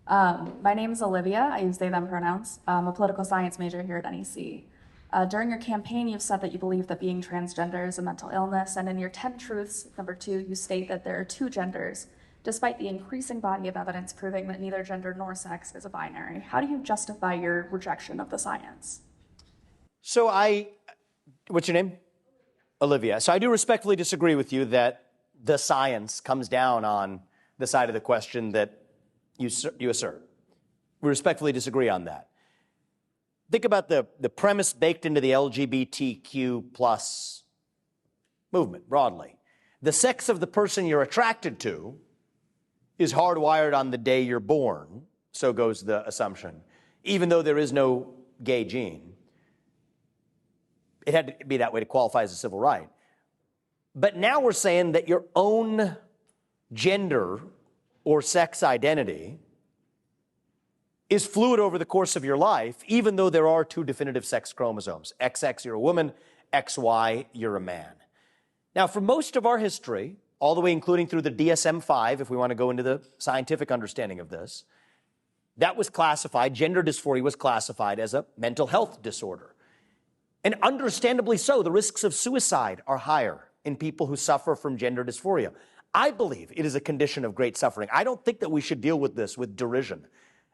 My name is Olivia. I use they, them pronouns. I'm a political science major here at NEC. During your campaign, you've said that you believe that being transgender is a mental illness, and in your 10 truths, number 2, you state that there are two genders, despite the increasing body of evidence proving that neither gender nor sex is a binary. How do you justify your rejection of the science? What's your name? Olivia. So I do respectfully disagree with you that the science comes down on the side of the question that you assert. We respectfully disagree on that. Think about the premise baked into the LGBTQ plus movement broadly. The sex of the person you're attracted to is hardwired on the day you're born, so goes the assumption, even though there is no gay gene. It had to be that way to qualify as a civil right. But now we're saying that your own gender or sex identity is fluid over the course of your life, even though there are two definitive sex chromosomes. XX, you're a woman. XY, you're a man. Now, for most of our history, all the way including through the DSM-5, if we want to go into the scientific understanding of this, that was classified, gender dysphoria was classified as a mental health disorder. And understandably so, the risks of suicide are higher in people who suffer from gender dysphoria. I believe it is a condition of great suffering. I don't think that we should deal with this with derision.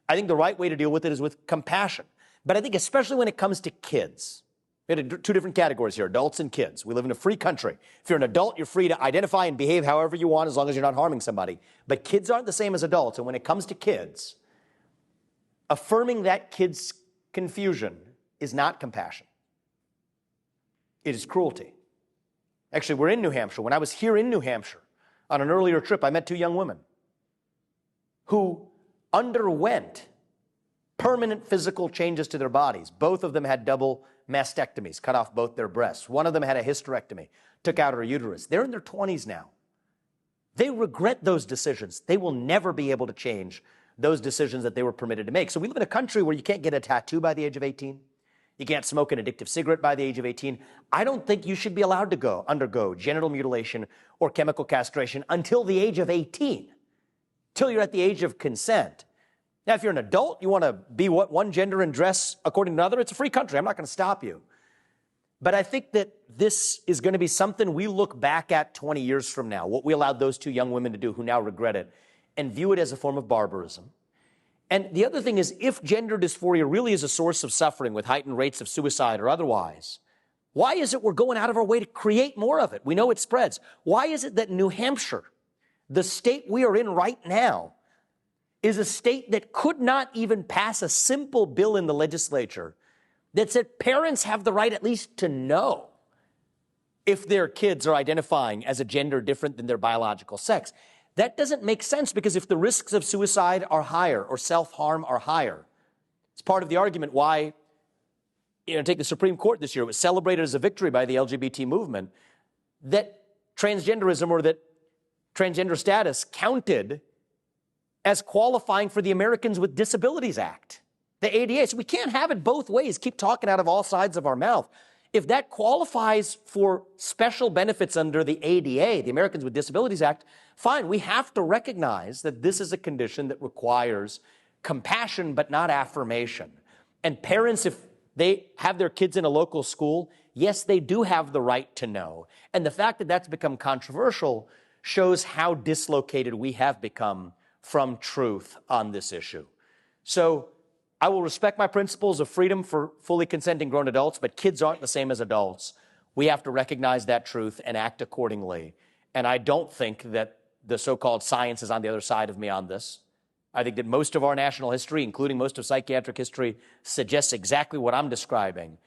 I think the right way to deal with it is with compassion. But I think especially when it comes to kids, we have two different categories here, adults and kids. We live in a free country. If you're an adult, you're free to identify and behave however you want as long as you're not harming somebody. But kids aren't the same as adults. And when it comes to kids, affirming that kid's confusion is not compassion. It is cruelty. Actually, we're in New Hampshire. When I was here in New Hampshire on an earlier trip, I met two young women who underwent permanent physical changes to their bodies. Both of them had double mastectomies, cut off both their breasts. One of them had a hysterectomy, took out her uterus. They're in their 20s now. They regret those decisions. They will never be able to change those decisions that they were permitted to make. So we live in a country where you can't get a tattoo by the age of 18. You can't smoke an addictive cigarette by the age of 18. I don't think you should be allowed to undergo genital mutilation or chemical castration until the age of 18, till you're at the age of consent. Now, if you're an adult, you want to be one gender and dress according to another, it's a free country. I'm not going to stop you. But I think that this is going to be something we look back at 20 years from now, what we allowed those two young women to do who now regret it, and view it as a form of barbarism. And the other thing is, if gender dysphoria really is a source of suffering with heightened rates of suicide or otherwise, why is it we're going out of our way to create more of it? We know it spreads. Why is it that New Hampshire, the state we are in right now, is a state that could not even pass a simple bill in the legislature that said parents have the right at least to know if their kids are identifying as a gender different than their biological sex? That doesn't make sense, because if the risks of suicide are higher or self-harm are higher, it's part of the argument why, take the Supreme Court this year, it was celebrated as a victory by the LGBT movement, that transgenderism or that transgender status counted as qualifying for the Americans with Disabilities Act, the ADA. So we can't have it both ways, keep talking out of all sides of our mouth. If that qualifies for special benefits under the ADA, the Americans with Disabilities Act, fine. We have to recognize that this is a condition that requires compassion but not affirmation. And parents, if they have their kids in a local school, yes, they do have the right to know. And the fact that that's become controversial shows how dislocated we have become from truth on this issue. So I will respect my principles of freedom for fully consenting grown adults, but kids aren't the same as adults. We have to recognize that truth and act accordingly. And I don't think that the so-called science is on the other side of me on this. I think that most of our national history, including most of psychiatric history, suggests exactly what I'm describing.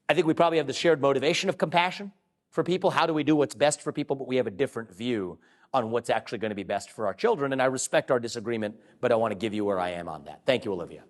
I think we probably have the shared motivation of compassion for people. How do we do what's best for people? But we have a different view on what's actually going to be best for our children. And I respect our disagreement, but I want to give you where I am on that. Thank you, Olivia.